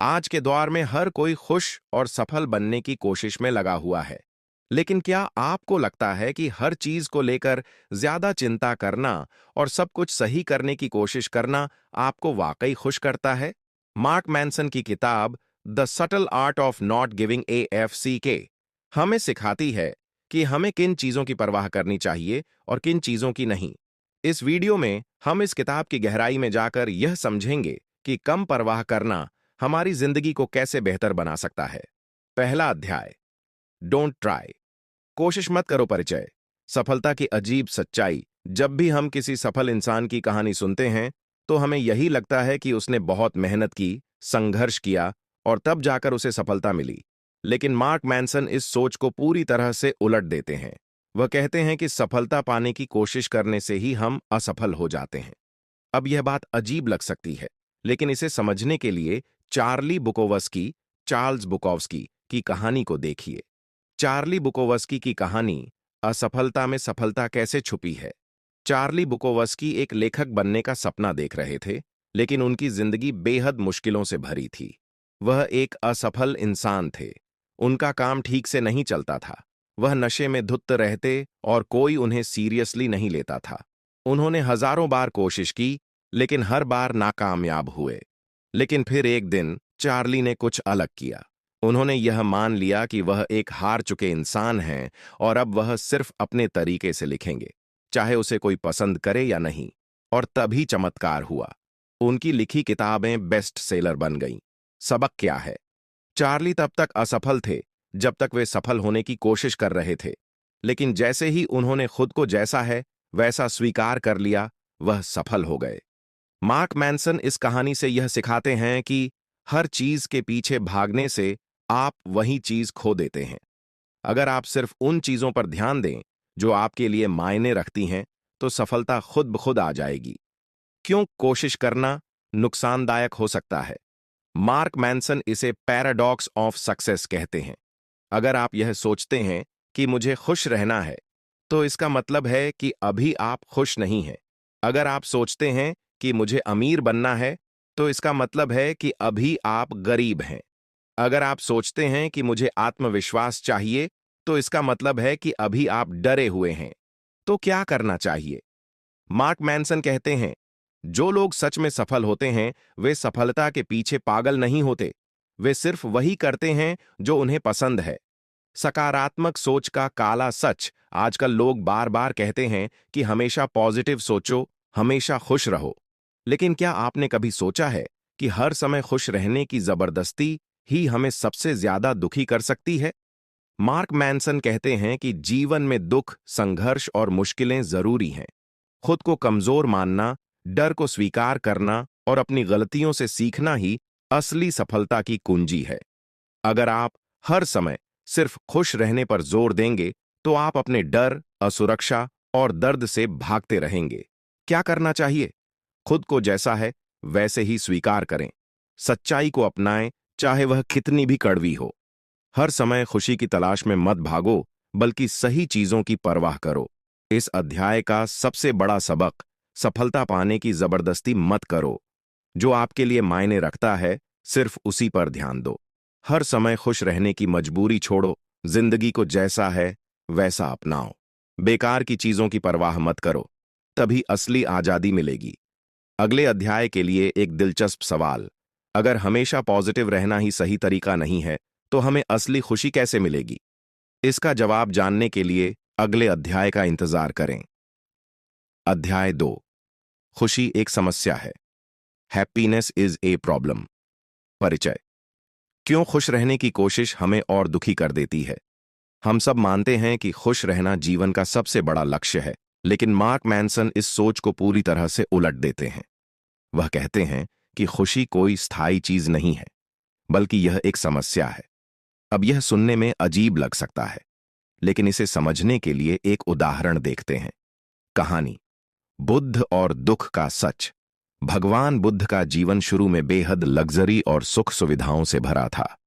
आज के दौर में हर कोई खुश और सफल बनने की कोशिश में लगा हुआ है। लेकिन क्या आपको लगता है कि हर चीज को लेकर ज्यादा चिंता करना और सब कुछ सही करने की कोशिश करना आपको वाकई खुश करता है? मार्क मैनसन की किताब the subtle art of not giving AFCK हमें सिखाती है कि हमें किन चीजों की परवाह करनी चाहिए और किन चीजों की नहीं। इस वीडियो में हम इस किताब की गहराई में जाकर यह समझेंगे कि कम परवाह करना हमारी जिंदगी को कैसे बेहतर बना सकता है। पहला अध्याय, डोंट ट्राई। कोशिश मत करो परिचय। सफलता की अजीब सच्चाई। जब भी हम किसी सफल इंसान की कहानी सुनते हैं तो हमें यही लगता है कि उसने बहुत मेहनत की, संघर्ष किया और तब जाकर उसे सफलता मिली। लेकिन मार्क मैनसन इस सोच को पूरी तरह से उलट देते हैं। वह कहते हैं कि सफलता पाने की कोशिश करने से ही हम असफल हो जाते हैं। अब यह बात अजीब लग सकती है, लेकिन इसे समझने के लिए चार्ल्स बुकोवस्की की कहानी को देखिए। चार्ली बुकोवस्की की कहानी असफलता में सफलता कैसे छुपी है। चार्ली बुकोवस्की एक लेखक बनने का सपना देख रहे थे, लेकिन उनकी जिंदगी बेहद मुश्किलों से भरी थी। वह एक असफल इंसान थे। उनका काम ठीक से नहीं चलता था। वह नशे में धुत रहते और कोई उन्हें सीरियसली नहीं लेता था। उन्होंने हजारों बार कोशिश की, लेकिन हर बार नाकामयाब हुए। लेकिन फिर एक दिन चार्ली ने कुछ अलग किया। उन्होंने यह मान लिया कि वह एक हार चुके इंसान हैं और अब वह सिर्फ अपने तरीके से लिखेंगे, चाहे उसे कोई पसंद करे या नहीं। और तभी चमत्कार हुआ। उनकी लिखी किताबें बेस्ट सेलर बन गईं। सबक क्या है? चार्ली तब तक असफल थे जब तक वे सफल होने की कोशिश कर रहे थे। लेकिन जैसे ही उन्होंने खुद को जैसा है वैसा स्वीकार कर लिया, वह सफल हो गए। मार्क मैनसन इस कहानी से यह सिखाते हैं कि हर चीज के पीछे भागने से आप वही चीज खो देते हैं। अगर आप सिर्फ उन चीजों पर ध्यान दें जो आपके लिए मायने रखती हैं, तो सफलता खुद ब खुद आ जाएगी। क्यों कोशिश करना नुकसानदायक हो सकता है? मार्क मैनसन इसे पैराडॉक्स ऑफ सक्सेस कहते हैं। अगर आप यह सोचते हैं कि मुझे खुश रहना है, तो इसका मतलब है कि अभी आप खुश नहीं हैं। अगर आप सोचते हैं कि मुझे अमीर बनना है, तो इसका मतलब है कि अभी आप गरीब हैं। अगर आप सोचते हैं कि मुझे आत्मविश्वास चाहिए, तो इसका मतलब है कि अभी आप डरे हुए हैं। तो क्या करना चाहिए? मार्क मैनसन कहते हैं, जो लोग सच में सफल होते हैं वे सफलता के पीछे पागल नहीं होते। वे सिर्फ वही करते हैं जो उन्हें पसंद है। सकारात्मक सोच का काला सच। आजकल लोग बार बार कहते हैं कि हमेशा पॉजिटिव सोचो, हमेशा खुश रहो। लेकिन क्या आपने कभी सोचा है कि हर समय खुश रहने की जबरदस्ती ही हमें सबसे ज्यादा दुखी कर सकती है? मार्क मैनसन कहते हैं कि जीवन में दुख, संघर्ष और मुश्किलें जरूरी हैं। खुद को कमजोर मानना, डर को स्वीकार करना और अपनी गलतियों से सीखना ही असली सफलता की कुंजी है। अगर आप हर समय सिर्फ खुश रहने पर जोर देंगे, तो आप अपने डर, असुरक्षा और दर्द से भागते रहेंगे। क्या करना चाहिए? खुद को जैसा है वैसे ही स्वीकार करें। सच्चाई को अपनाएं, चाहे वह कितनी भी कड़वी हो। हर समय खुशी की तलाश में मत भागो, बल्कि सही चीजों की परवाह करो। इस अध्याय का सबसे बड़ा सबक, सफलता पाने की जबरदस्ती मत करो। जो आपके लिए मायने रखता है, सिर्फ उसी पर ध्यान दो। हर समय खुश रहने की मजबूरी छोड़ो। जिंदगी को जैसा है वैसा अपनाओ। बेकार की चीजों की परवाह मत करो, तभी असली आजादी मिलेगी। अगले अध्याय के लिए एक दिलचस्प सवाल, अगर हमेशा पॉजिटिव रहना ही सही तरीका नहीं है, तो हमें असली खुशी कैसे मिलेगी? इसका जवाब जानने के लिए अगले अध्याय का इंतजार करें। अध्याय 2, खुशी एक समस्या है। Happiness is a problem. परिचय। क्यों खुश रहने की कोशिश हमें और दुखी कर देती है? हम सब मानते हैं कि खुश रहना जीवन का सबसे बड़ा लक्ष्य है, लेकिन मार्क मैनसन इस सोच को पूरी तरह से उलट देते हैं। वह कहते हैं कि खुशी कोई स्थायी चीज नहीं है, बल्कि यह एक समस्या है। अब यह सुनने में अजीब लग सकता है, लेकिन इसे समझने के लिए एक उदाहरण देखते हैं। कहानी, बुद्ध और दुख का सच। भगवान बुद्ध का जीवन शुरू में बेहद लग्जरी और सुख सुविधाओं से भरा था।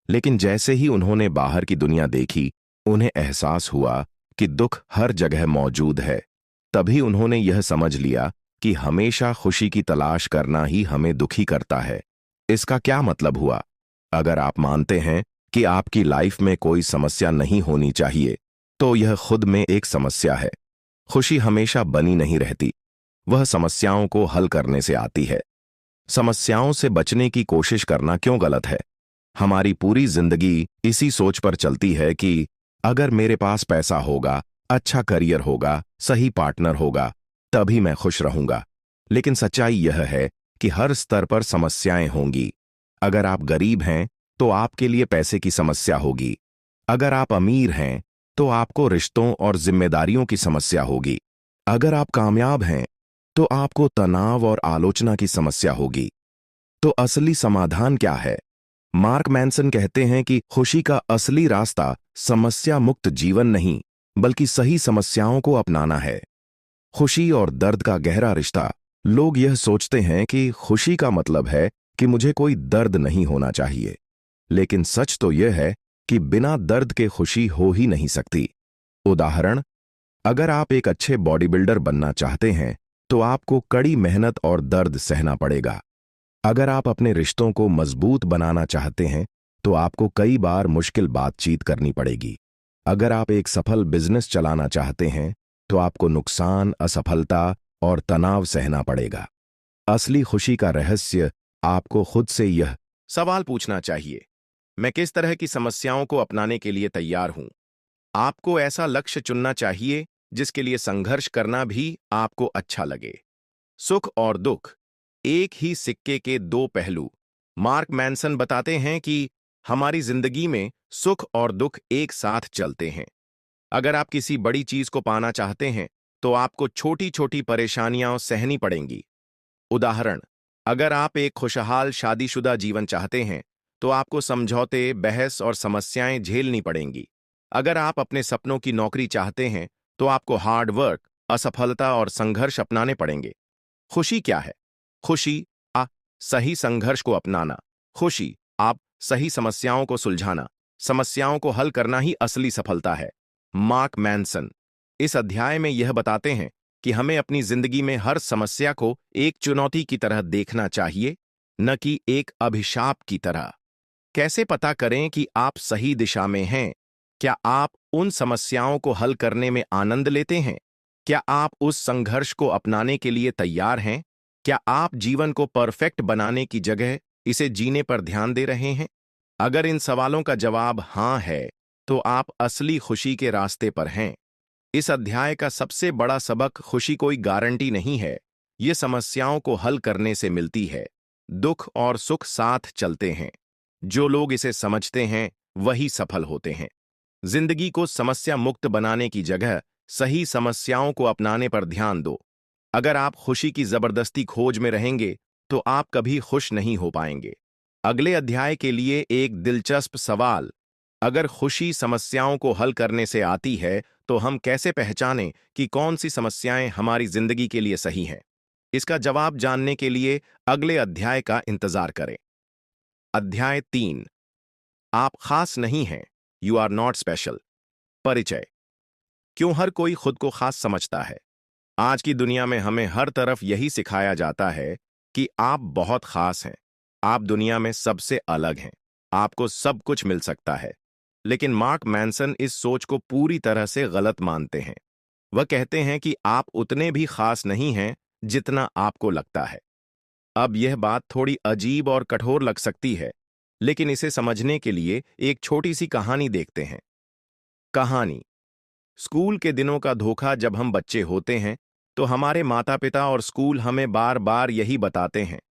लेकिन जैसे ही उन्होंने बाहर की दुनिया देखी, उन्हें एहसास हुआ कि दुख हर जगह मौजूद है। तभी उन्होंने यह समझ लिया कि हमेशा खुशी की तलाश करना ही हमें दुखी करता है। इसका क्या मतलब हुआ? अगर आप मानते हैं कि आपकी लाइफ में कोई समस्या नहीं होनी चाहिए, तो यह खुद में एक समस्या है। खुशी हमेशा बनी नहीं रहती, वह समस्याओं को हल करने से आती है। समस्याओं से बचने की कोशिश करना क्यों गलत है? हमारी पूरी जिंदगी इसी सोच पर चलती है कि अगर मेरे पास पैसा होगा, अच्छा करियर होगा, सही पार्टनर होगा, तभी मैं खुश रहूंगा। लेकिन सच्चाई यह है कि हर स्तर पर समस्याएं होंगी। अगर आप गरीब हैं, तो आपके लिए पैसे की समस्या होगी। अगर आप अमीर हैं, तो आपको रिश्तों और जिम्मेदारियों की समस्या होगी। अगर आप कामयाब हैं, तो आपको तनाव और आलोचना की समस्या होगी। तो असली समाधान क्या है? मार्क मैनसन कहते हैं कि खुशी का असली रास्ता समस्या मुक्त जीवन नहीं, बल्कि सही समस्याओं को अपनाना है। खुशी और दर्द का गहरा रिश्ता। लोग यह सोचते हैं कि खुशी का मतलब है कि मुझे कोई दर्द नहीं होना चाहिए। लेकिन सच तो यह है कि बिना दर्द के खुशी हो ही नहीं सकती। उदाहरण, अगर आप एक अच्छे बॉडी बिल्डर बनना चाहते हैं, तो आपको कड़ी मेहनत और दर्द सहना पड़ेगा। अगर आप अपने रिश्तों को मजबूत बनाना चाहते हैं, तो आपको कई बार मुश्किल बातचीत करनी पड़ेगी। अगर आप एक सफल बिजनेस चलाना चाहते हैं, तो आपको नुकसान, असफलता और तनाव सहना पड़ेगा। असली खुशी का रहस्य आपको खुद से यह सवाल पूछना चाहिए, मैं किस तरह की समस्याओं को अपनाने के लिए तैयार हूं? आपको ऐसा लक्ष्य चुनना चाहिए जिसके लिए संघर्ष करना भी आपको अच्छा लगे। सुख और दुख एक ही सिक्के के दो पहलू। मार्क मैनसन बताते हैं कि हमारी जिंदगी में सुख और दुख एक साथ चलते हैं। अगर आप किसी बड़ी चीज को पाना चाहते हैं, तो आपको छोटी छोटी परेशानियां सहनी पड़ेंगी। उदाहरण, अगर आप एक खुशहाल शादीशुदा जीवन चाहते हैं, तो आपको समझौते, बहस और समस्याएं झेलनी पड़ेंगी। अगर आप अपने सपनों की नौकरी चाहते हैं, तो आपको हार्ड वर्क, असफलता और संघर्ष अपनाने पड़ेंगे। खुशी क्या है? खुशी आ सही संघर्ष को अपनाना। खुशी आप सही समस्याओं को सुलझाना, समस्याओं को हल करना ही असली सफलता है। मार्क मैनसन इस अध्याय में यह बताते हैं कि हमें अपनी जिंदगी में हर समस्या को एक चुनौती की तरह देखना चाहिए, न कि एक अभिशाप की तरह। कैसे पता करें कि आप सही दिशा में हैं? क्या आप उन समस्याओं को हल करने में आनंद लेते हैं? क्या आप उस संघर्ष को अपनाने के लिए तैयार हैं? क्या आप जीवन को परफेक्ट बनाने की जगह इसे जीने पर ध्यान दे रहे हैं? अगर इन सवालों का जवाब हां है, तो आप असली खुशी के रास्ते पर हैं। इस अध्याय का सबसे बड़ा सबक खुशी कोई गारंटी नहीं है, ये समस्याओं को हल करने से मिलती है। दुख और सुख साथ चलते हैं। जो लोग इसे समझते हैं, वही सफल होते हैं। जिंदगी को समस्या मुक्त बनाने की जगह सही समस्याओं को अपनाने पर ध्यान दो। अगर आप खुशी की जबरदस्ती खोज में रहेंगे, तो आप कभी खुश नहीं हो पाएंगे। अगले अध्याय के लिए एक दिलचस्प सवाल, अगर खुशी समस्याओं को हल करने से आती है, तो हम कैसे पहचानें कि कौन सी समस्याएं हमारी जिंदगी के लिए सही हैं? इसका जवाब जानने के लिए अगले अध्याय का इंतजार करें। अध्याय 3, आप खास नहीं हैं, यू आर नॉट स्पेशल। परिचय। क्यों हर कोई खुद को खास समझता है? आज की दुनिया में हमें हर तरफ यही सिखाया जाता है कि आप बहुत खास हैं, आप दुनिया में सबसे अलग हैं, आपको सब कुछ मिल सकता है। लेकिन मार्क मैनसन इस सोच को पूरी तरह से गलत मानते हैं। वह कहते हैं कि आप उतने भी खास नहीं हैं जितना आपको लगता है। अब यह बात थोड़ी अजीब और कठोर लग सकती है, लेकिन इसे समझने के लिए एक छोटी सी कहानी देखते हैं। कहानी। स्कूल के दिनों का धोखा। जब हम बच्चे होते हैं, तो हमारे माता पिता और स्कूल हमें बार बार यही बताते हैं,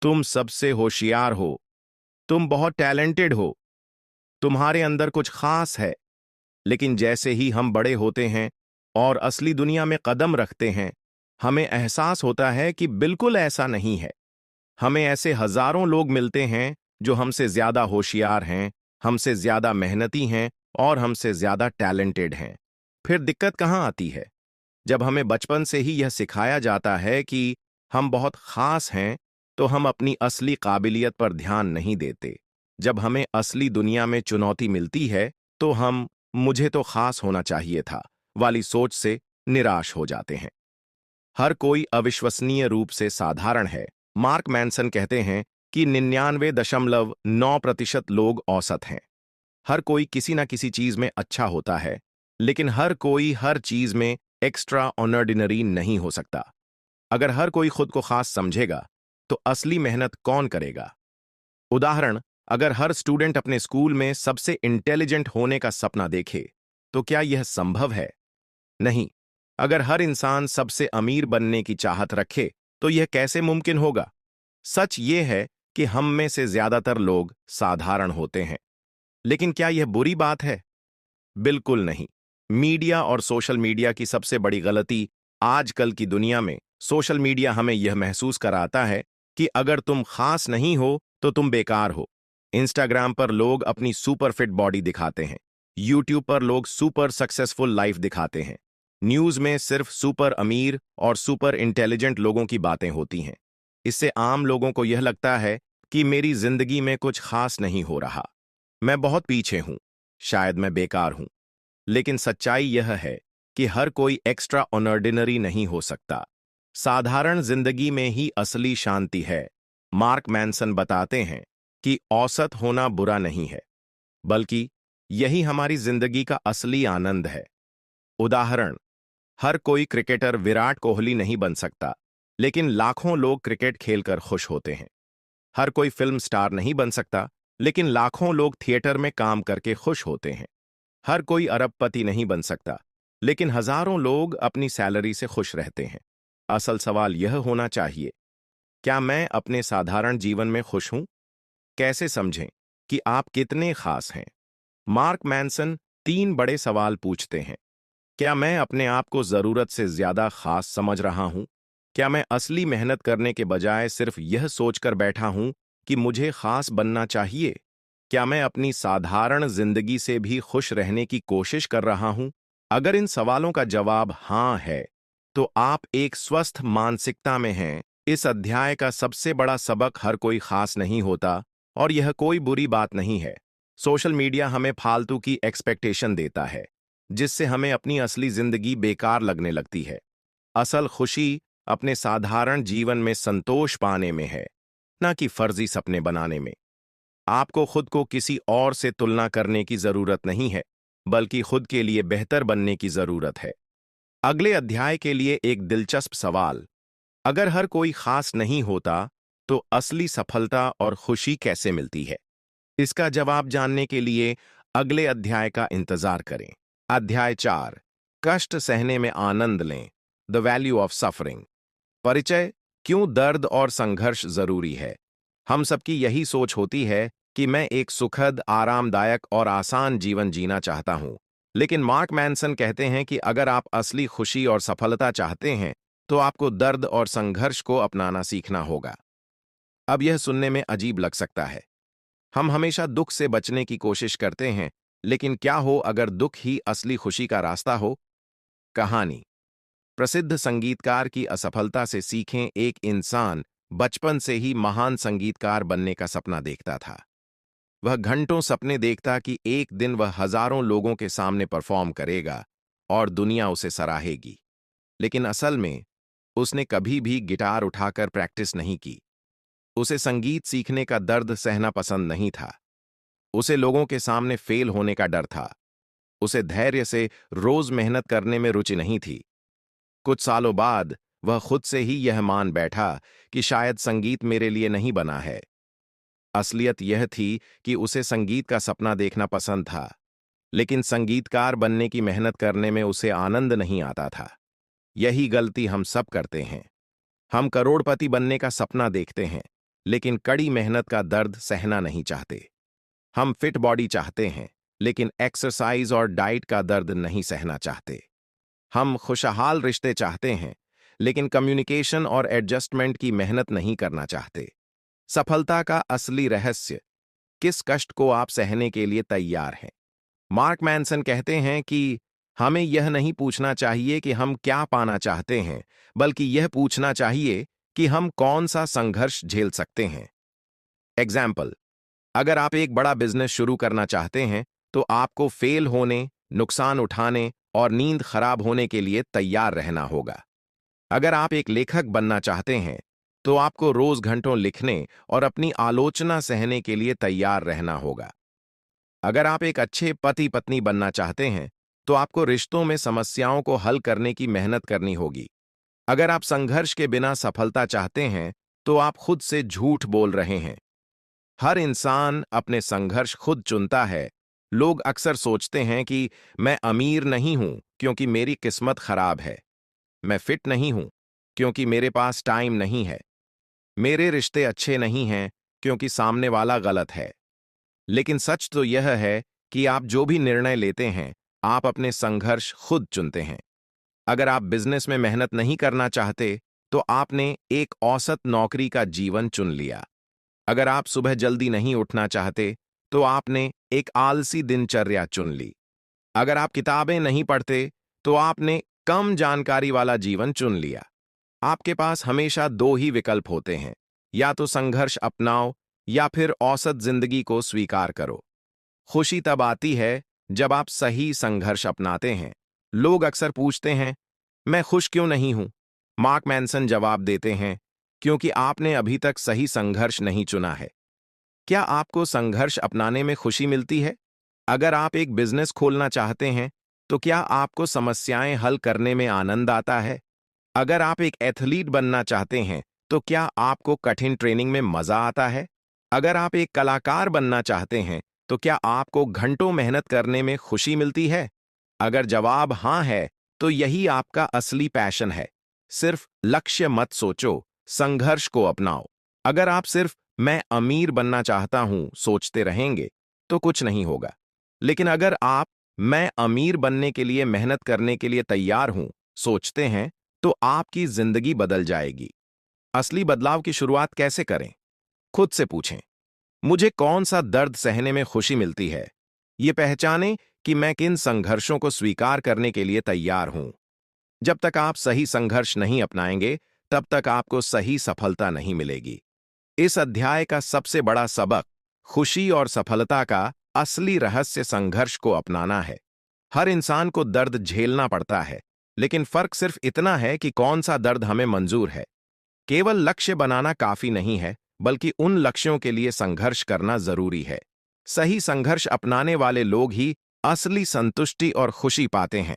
तुम सबसे होशियार हो, तुम बहुत टैलेंटेड हो, तुम्हारे अंदर कुछ खास है। लेकिन जैसे ही हम बड़े होते हैं और असली दुनिया में कदम रखते हैं, हमें एहसास होता है कि बिल्कुल ऐसा नहीं है। हमें ऐसे हजारों लोग मिलते हैं जो हमसे ज्यादा होशियार हैं, हमसे ज्यादा मेहनती हैं और हमसे ज्यादा टैलेंटेड हैं। फिर दिक्कत कहाँ आती है? जब हमें बचपन से ही यह सिखाया जाता है कि हम बहुत खास हैं, तो हम अपनी असली काबिलियत पर ध्यान नहीं देते। जब हमें असली दुनिया में चुनौती मिलती है, तो हम मुझे तो खास होना चाहिए था वाली सोच से निराश हो जाते हैं। हर कोई अविश्वसनीय रूप से साधारण है। मार्क मैनसन कहते हैं कि 99.9% लोग औसत हैं। हर कोई किसी ना किसी चीज में अच्छा होता है, लेकिन हर कोई हर चीज में एक्स्ट्रा ऑर्डिनरी नहीं हो सकता। अगर हर कोई खुद को खास समझेगा, तो असली मेहनत कौन करेगा? उदाहरण, अगर हर स्टूडेंट अपने स्कूल में सबसे इंटेलिजेंट होने का सपना देखे, तो क्या यह संभव है? नहीं। अगर हर इंसान सबसे अमीर बनने की चाहत रखे, तो यह कैसे मुमकिन होगा? सच ये है कि हम में से ज्यादातर लोग साधारण होते हैं। लेकिन क्या यह बुरी बात है? बिल्कुल नहीं। मीडिया और सोशल मीडिया की सबसे बड़ी गलती आजकल की दुनिया में, सोशल मीडिया हमें यह महसूस कराता है कि अगर तुम खास नहीं हो तो तुम बेकार हो। इंस्टाग्राम पर लोग अपनी सुपर फिट बॉडी दिखाते हैं। यूट्यूब पर लोग सुपर सक्सेसफुल लाइफ दिखाते हैं। न्यूज में सिर्फ सुपर अमीर और सुपर इंटेलिजेंट लोगों की बातें होती हैं। इससे आम लोगों को यह लगता है कि मेरी जिंदगी में कुछ खास नहीं हो रहा, मैं बहुत पीछे हूं, शायद मैं बेकार हूं। लेकिन सच्चाई यह है कि हर कोई एक्स्ट्रा ऑर्डिनरी नहीं हो सकता। साधारण जिंदगी में ही असली शांति है। मार्क मैनसन बताते हैं कि औसत होना बुरा नहीं है, बल्कि यही हमारी जिंदगी का असली आनंद है। उदाहरण, हर कोई क्रिकेटर विराट कोहली नहीं बन सकता, लेकिन लाखों लोग क्रिकेट खेलकर खुश होते हैं। हर कोई फिल्म स्टार नहीं बन सकता, लेकिन लाखों लोग थिएटर में काम करके खुश होते हैं। हर कोई अरबपति नहीं बन सकता, लेकिन हजारों लोग अपनी सैलरी से खुश रहते हैं। असल सवाल यह होना चाहिए, क्या मैं अपने साधारण जीवन में खुश हूं? कैसे समझें कि आप कितने खास हैं? मार्क मैनसन 3 बड़े सवाल पूछते हैं। क्या मैं अपने आप को जरूरत से ज्यादा खास समझ रहा हूं? क्या मैं असली मेहनत करने के बजाय सिर्फ यह सोचकर बैठा हूं कि मुझे खास बनना चाहिए? क्या मैं अपनी साधारण जिंदगी से भी खुश रहने की कोशिश कर रहा हूं? अगर इन सवालों का जवाब हां है, तो आप एक स्वस्थ मानसिकता में हैं। इस अध्याय का सबसे बड़ा सबक, हर कोई खास नहीं होता और यह कोई बुरी बात नहीं है। सोशल मीडिया हमें फालतू की एक्सपेक्टेशन देता है, जिससे हमें अपनी असली जिंदगी बेकार लगने लगती है। असल खुशी अपने साधारण जीवन में संतोष पाने में है, न कि फर्जी सपने बनाने में। आपको खुद को किसी और से तुलना करने की जरूरत नहीं है, बल्कि खुद के लिए बेहतर बनने की जरूरत है। अगले अध्याय के लिए एक दिलचस्प सवाल, अगर हर कोई खास नहीं होता, तो असली सफलता और खुशी कैसे मिलती है? इसका जवाब जानने के लिए अगले अध्याय का इंतजार करें। अध्याय 4, कष्ट सहने में आनंद लें, द वैल्यू ऑफ सफरिंग। परिचय, क्यों दर्द और संघर्ष जरूरी है। हम सबकी यही सोच होती है कि मैं एक सुखद, आरामदायक और आसान जीवन जीना चाहता हूं। लेकिन मार्क मैनसन कहते हैं कि अगर आप असली खुशी और सफलता चाहते हैं, तो आपको दर्द और संघर्ष को अपनाना सीखना होगा। अब यह सुनने में अजीब लग सकता है। हम हमेशा दुख से बचने की कोशिश करते हैं, लेकिन क्या हो अगर दुख ही असली खुशी का रास्ता हो? कहानी, प्रसिद्ध संगीतकार की असफलता से सीखें। एक इंसान बचपन से ही महान संगीतकार बनने का सपना देखता था। वह घंटों सपने देखता कि एक दिन वह हजारों लोगों के सामने परफॉर्म करेगा और दुनिया उसे सराहेगी। लेकिन असल में उसने कभी भी गिटार उठाकर प्रैक्टिस नहीं की। उसे संगीत सीखने का दर्द सहना पसंद नहीं था। उसे लोगों के सामने फेल होने का डर था। उसे धैर्य से रोज मेहनत करने में रुचि नहीं थी। कुछ सालों बाद वह खुद से ही यह मान बैठा कि शायद संगीत मेरे लिए नहीं बना है। असलियत यह थी कि उसे संगीत का सपना देखना पसंद था, लेकिन संगीतकार बनने की मेहनत करने में उसे आनंद नहीं आता था। यही गलती हम सब करते हैं। हम करोड़पति बनने का सपना देखते हैं, लेकिन कड़ी मेहनत का दर्द सहना नहीं चाहते। हम फिट बॉडी चाहते हैं, लेकिन एक्सरसाइज और डाइट का दर्द नहीं सहना चाहते। हम खुशहाल रिश्ते चाहते हैं, लेकिन कम्युनिकेशन और एडजस्टमेंट की मेहनत नहीं करना चाहते। सफलता का असली रहस्य, किस कष्ट को आप सहने के लिए तैयार हैं। मार्क मैनसन कहते हैं कि हमें यह नहीं पूछना चाहिए कि हम क्या पाना चाहते हैं, बल्कि यह पूछना चाहिए कि हम कौन सा संघर्ष झेल सकते हैं। एग्जाम्पल, अगर आप एक बड़ा बिजनेस शुरू करना चाहते हैं, तो आपको फेल होने, नुकसान उठाने और नींद खराब होने के लिए तैयार रहना होगा। अगर आप एक लेखक बनना चाहते हैं, तो आपको रोज घंटों लिखने और अपनी आलोचना सहने के लिए तैयार रहना होगा। अगर आप एक अच्छे पति पत्नी बनना चाहते हैं, तो आपको रिश्तों में समस्याओं को हल करने की मेहनत करनी होगी। अगर आप संघर्ष के बिना सफलता चाहते हैं, तो आप खुद से झूठ बोल रहे हैं। हर इंसान अपने संघर्ष खुद चुनता है। लोग अक्सर सोचते हैं कि मैं अमीर नहीं हूं क्योंकि मेरी किस्मत खराब है। मैं फिट नहीं हूं क्योंकि मेरे पास टाइम नहीं है। मेरे रिश्ते अच्छे नहीं हैं क्योंकि सामने वाला गलत है। लेकिन सच तो यह है कि आप जो भी निर्णय लेते हैं, आप अपने संघर्ष खुद चुनते हैं। अगर आप बिजनेस में मेहनत नहीं करना चाहते, तो आपने एक औसत नौकरी का जीवन चुन लिया। अगर आप सुबह जल्दी नहीं उठना चाहते, तो आपने एक आलसी दिनचर्या चुन ली। अगर आप किताबें नहीं पढ़ते, तो आपने कम जानकारी वाला जीवन चुन लिया। आपके पास हमेशा दो ही विकल्प होते हैं, या तो संघर्ष अपनाओ या फिर औसत जिंदगी को स्वीकार करो। खुशी तब आती है जब आप सही संघर्ष अपनाते हैं। लोग अक्सर पूछते हैं, मैं खुश क्यों नहीं हूं? मार्क मैनसन जवाब देते हैं, क्योंकि आपने अभी तक सही संघर्ष नहीं चुना है। क्या आपको संघर्ष अपनाने में खुशी मिलती है? अगर आप एक बिजनेस खोलना चाहते हैं, तो क्या आपको समस्याएं हल करने में आनंद आता है? अगर आप एक एथलीट बनना चाहते हैं, तो क्या आपको कठिन ट्रेनिंग में मजा आता है? अगर आप एक कलाकार बनना चाहते हैं, तो क्या आपको घंटों मेहनत करने में खुशी मिलती है? अगर जवाब हाँ है, तो यही आपका असली पैशन है। सिर्फ लक्ष्य मत सोचो, संघर्ष को अपनाओ। अगर आप सिर्फ मैं अमीर बनना चाहता हूं सोचते रहेंगे, तो कुछ नहीं होगा। लेकिन अगर आप मैं अमीर बनने के लिए मेहनत करने के लिए तैयार हूं सोचते हैं, तो आपकी जिंदगी बदल जाएगी। असली बदलाव की शुरुआत कैसे करें? खुद से पूछें, मुझे कौन सा दर्द सहने में खुशी मिलती है? ये पहचानें कि मैं किन संघर्षों को स्वीकार करने के लिए तैयार हूं। जब तक आप सही संघर्ष नहीं अपनाएंगे, तब तक आपको सही सफलता नहीं मिलेगी। इस अध्याय का सबसे बड़ा सबक खुशी और सफलता का असली रहस्य संघर्ष को अपनाना है। हर इंसान को दर्द झेलना पड़ता है, लेकिन फर्क सिर्फ इतना है कि कौन सा दर्द हमें मंजूर है। केवल लक्ष्य बनाना काफी नहीं है, बल्कि उन लक्ष्यों के लिए संघर्ष करना जरूरी है। सही संघर्ष अपनाने वाले लोग ही असली संतुष्टि और खुशी पाते हैं।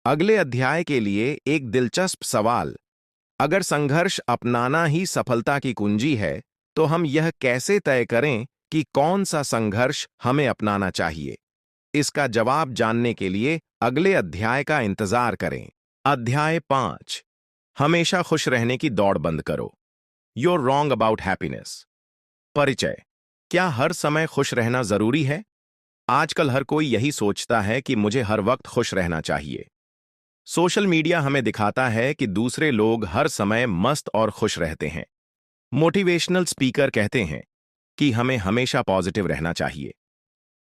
अगले अध्याय के लिए एक दिलचस्प सवाल, अगर संघर्ष अपनाना ही सफलता की कुंजी है, तो हम यह कैसे तय करें कि कौन सा संघर्ष हमें अपनाना चाहिए? इसका जवाब जानने के लिए अगले अध्याय का इंतजार करें। अध्याय 5, हमेशा खुश रहने की दौड़ बंद करो। You're wrong about happiness। परिचय, क्या हर समय खुश रहना जरूरी है? आजकल हर कोई यही सोचता है कि मुझे हर वक्त खुश रहना चाहिए। सोशल मीडिया हमें दिखाता है कि दूसरे लोग हर समय मस्त और खुश रहते हैं। मोटिवेशनल स्पीकर कहते हैं कि हमें हमेशा पॉजिटिव रहना चाहिए।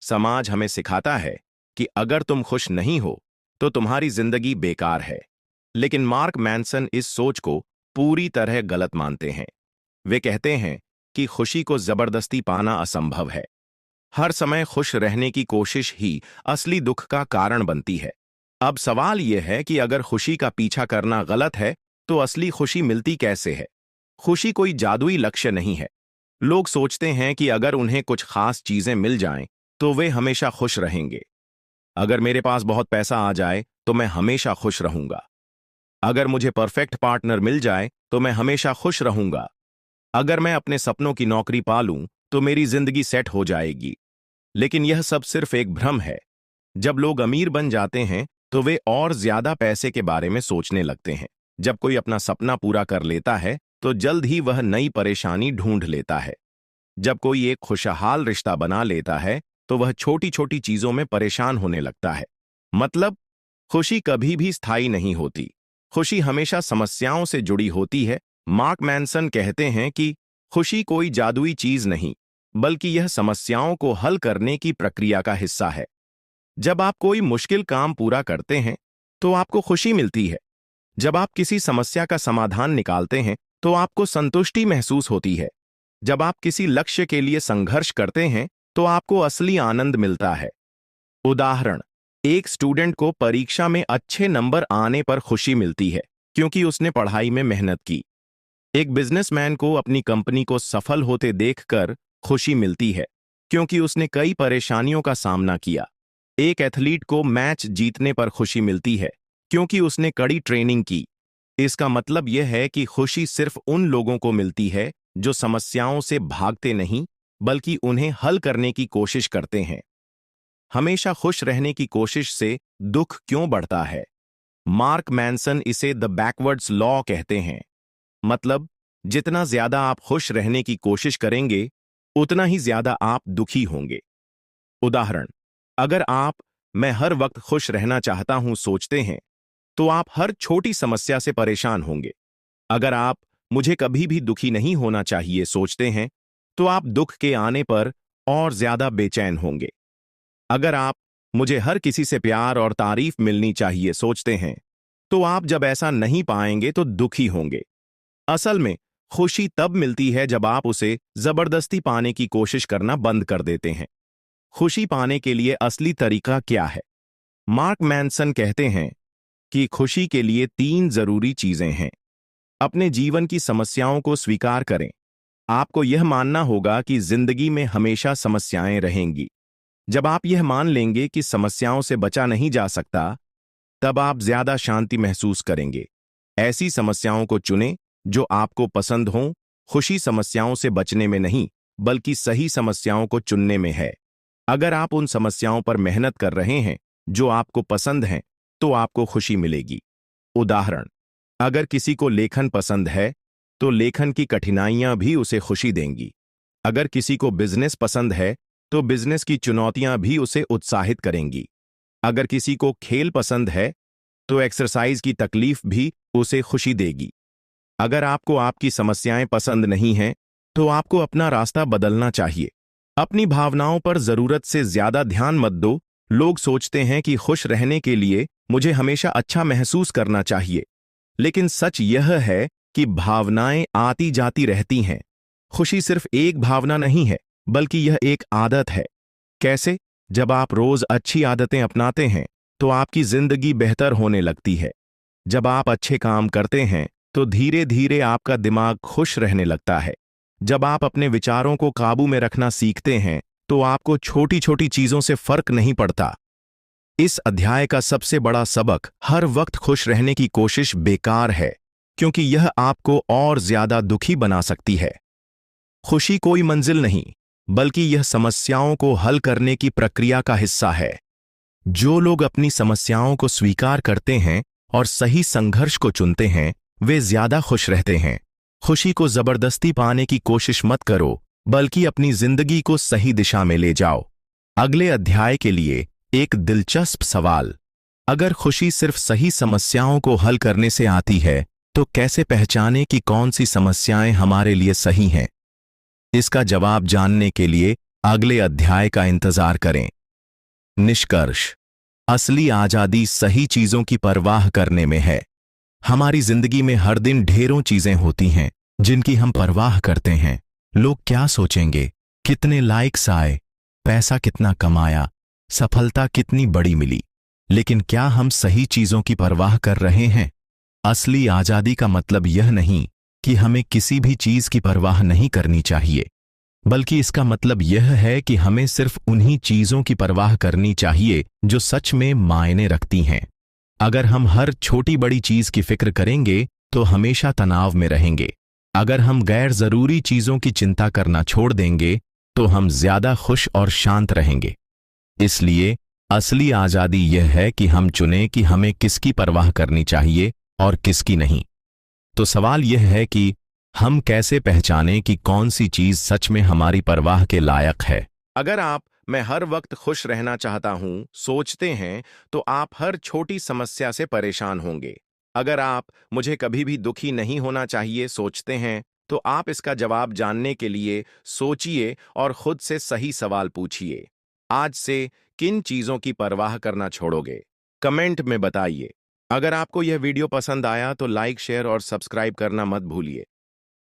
समाज हमें सिखाता है कि अगर तुम खुश नहीं हो, तो तुम्हारी जिंदगी बेकार है। लेकिन मार्क मैनसन इस सोच को पूरी तरह गलत मानते हैं। वे कहते हैं कि खुशी को जबरदस्ती पाना असंभव है। हर समय खुश रहने की कोशिश ही असली दुख का कारण बनती है। अब सवाल यह है कि अगर खुशी का पीछा करना गलत है, तो असली खुशी मिलती कैसे है? खुशी कोई जादुई लक्ष्य नहीं है। लोग सोचते हैं कि अगर उन्हें कुछ खास चीजें मिल जाएं, तो वे हमेशा खुश रहेंगे। अगर मेरे पास बहुत पैसा आ जाए, तो मैं हमेशा खुश रहूंगा। अगर मुझे परफेक्ट पार्टनर मिल जाए, तो मैं हमेशा खुश रहूंगा। अगर मैं अपने सपनों की नौकरी पा लूं, तो मेरी जिंदगी सेट हो जाएगी। लेकिन यह सब सिर्फ एक भ्रम है। जब लोग अमीर बन जाते हैं, तो वे और ज्यादा पैसे के बारे में सोचने लगते हैं। जब कोई अपना सपना पूरा कर लेता है, तो जल्द ही वह नई परेशानी ढूंढ लेता है। जब कोई एक खुशहाल रिश्ता बना लेता है, तो वह छोटी छोटी चीजों में परेशान होने लगता है। मतलब, खुशी कभी भी स्थायी नहीं होती। खुशी हमेशा समस्याओं से जुड़ी होती है। मार्क मैनसन कहते हैं कि खुशी कोई जादुई चीज नहीं, बल्कि यह समस्याओं को हल करने की प्रक्रिया का हिस्सा है। जब आप कोई मुश्किल काम पूरा करते हैं, तो आपको खुशी मिलती है। जब आप किसी समस्या का समाधान निकालते हैं, तो आपको संतुष्टि महसूस होती है। जब आप किसी लक्ष्य के लिए संघर्ष करते हैं, तो आपको असली आनंद मिलता है। उदाहरण, एक स्टूडेंट को परीक्षा में अच्छे नंबर आने पर खुशी मिलती है, क्योंकि उसने पढ़ाई में मेहनत की। एक बिजनेसमैन को अपनी कंपनी को सफल होते देखकर खुशी मिलती है, क्योंकि उसने कई परेशानियों का सामना किया। एक एथलीट को मैच जीतने पर खुशी मिलती है, क्योंकि उसने कड़ी ट्रेनिंग की। इसका मतलब यह है कि खुशी सिर्फ उन लोगों को मिलती है जो समस्याओं से भागते नहीं, बल्कि उन्हें हल करने की कोशिश करते हैं। हमेशा खुश रहने की कोशिश से दुख क्यों बढ़ता है? मार्क मैनसन इसे द बैकवर्ड्स लॉ कहते हैं। मतलब, जितना ज्यादा आप खुश रहने की कोशिश करेंगे, उतना ही ज्यादा आप दुखी होंगे। उदाहरण, अगर आप मैं हर वक्त खुश रहना चाहता हूं सोचते हैं, तो आप हर छोटी समस्या से परेशान होंगे। अगर आप मुझे कभी भी दुखी नहीं होना चाहिए सोचते हैं, तो आप दुख के आने पर और ज्यादा बेचैन होंगे। अगर आप मुझे हर किसी से प्यार और तारीफ मिलनी चाहिए सोचते हैं, तो आप जब ऐसा नहीं पाएंगे तो दुखी होंगे। असल में खुशी तब मिलती है जब आप उसे जबरदस्ती पाने की कोशिश करना बंद कर देते हैं। खुशी पाने के लिए असली तरीका क्या है? मार्क मैनसन कहते हैं कि खुशी के लिए 3 जरूरी चीजें हैं। अपने जीवन की समस्याओं को स्वीकार करें। आपको यह मानना होगा कि जिंदगी में हमेशा समस्याएं रहेंगी। जब आप यह मान लेंगे कि समस्याओं से बचा नहीं जा सकता, तब आप ज्यादा शांति महसूस करेंगे। ऐसी समस्याओं को चुनें जो आपको पसंद हों। खुशी समस्याओं से बचने में नहीं, बल्कि सही समस्याओं को चुनने में है। अगर आप उन समस्याओं पर मेहनत कर रहे हैं जो आपको पसंद हैं, तो आपको खुशी मिलेगी। उदाहरण, अगर किसी को लेखन पसंद है, तो लेखन की कठिनाइयां भी उसे खुशी देंगी। अगर किसी को बिजनेस पसंद है, तो बिजनेस की चुनौतियां भी उसे उत्साहित करेंगी। अगर किसी को खेल पसंद है, तो एक्सरसाइज की तकलीफ भी उसे खुशी देगी। अगर आपको आपकी समस्याएं पसंद नहीं हैं, तो आपको अपना रास्ता बदलना चाहिए। अपनी भावनाओं पर जरूरत से ज्यादा ध्यान मत दो। लोग सोचते हैं कि खुश रहने के लिए मुझे हमेशा अच्छा महसूस करना चाहिए, लेकिन सच यह है कि भावनाएं आती जाती रहती हैं। खुशी सिर्फ एक भावना नहीं है, बल्कि यह एक आदत है। कैसे? जब आप रोज अच्छी आदतें अपनाते हैं, तो आपकी जिंदगी बेहतर होने लगती है। जब आप अच्छे काम करते हैं, तो धीरे धीरे आपका दिमाग खुश रहने लगता है। जब आप अपने विचारों को काबू में रखना सीखते हैं, तो आपको छोटी छोटी चीजों से फर्क नहीं पड़ता। इस अध्याय का सबसे बड़ा सबक, हर वक्त खुश रहने की कोशिश बेकार है, क्योंकि यह आपको और ज्यादा दुखी बना सकती है। खुशी कोई मंजिल नहीं, बल्कि यह समस्याओं को हल करने की प्रक्रिया का हिस्सा है। जो लोग अपनी समस्याओं को स्वीकार करते हैं और सही संघर्ष को चुनते हैं, वे ज्यादा खुश रहते हैं। खुशी को जबरदस्ती पाने की कोशिश मत करो, बल्कि अपनी जिंदगी को सही दिशा में ले जाओ। अगले अध्याय के लिए एक दिलचस्प सवाल, अगर खुशी सिर्फ सही समस्याओं को हल करने से आती है, तो कैसे पहचानें कि कौन सी समस्याएं हमारे लिए सही हैं? इसका जवाब जानने के लिए अगले अध्याय का इंतजार करें। निष्कर्ष, असली आजादी सही चीजों की परवाह करने में है। हमारी जिंदगी में हर दिन ढेरों चीजें होती हैं जिनकी हम परवाह करते हैं। लोग क्या सोचेंगे, कितने लाइक्स आए, पैसा कितना कमाया, सफलता कितनी बड़ी मिली। लेकिन क्या हम सही चीजों की परवाह कर रहे हैं? असली आजादी का मतलब यह नहीं कि हमें किसी भी चीज की परवाह नहीं करनी चाहिए, बल्कि इसका मतलब यह है कि हमें सिर्फ उन्हीं चीजों की परवाह करनी चाहिए जो सच में मायने रखती हैं। अगर हम हर छोटी बड़ी चीज की फिक्र करेंगे, तो हमेशा तनाव में रहेंगे। अगर हम गैर जरूरी चीजों की चिंता करना छोड़ देंगे, तो हम ज्यादा खुश और शांत रहेंगे। इसलिए असली आजादी यह है कि हम चुनें कि हमें किसकी परवाह करनी चाहिए और किसकी नहीं। तो सवाल यह है कि हम कैसे पहचानें कि कौन सी चीज सच में हमारी परवाह के लायक है। अगर आप मैं हर वक्त खुश रहना चाहता हूं सोचते हैं, तो आप हर छोटी समस्या से परेशान होंगे। अगर आप मुझे कभी भी दुखी नहीं होना चाहिए सोचते हैं, तो आप इसका जवाब जानने के लिए सोचिए और खुद से सही सवाल पूछिए। आज से किन चीजों की परवाह करना छोड़ोगे? कमेंट में बताइए। अगर आपको यह वीडियो पसंद आया, तो लाइक, शेयर और सब्सक्राइब करना मत भूलिए।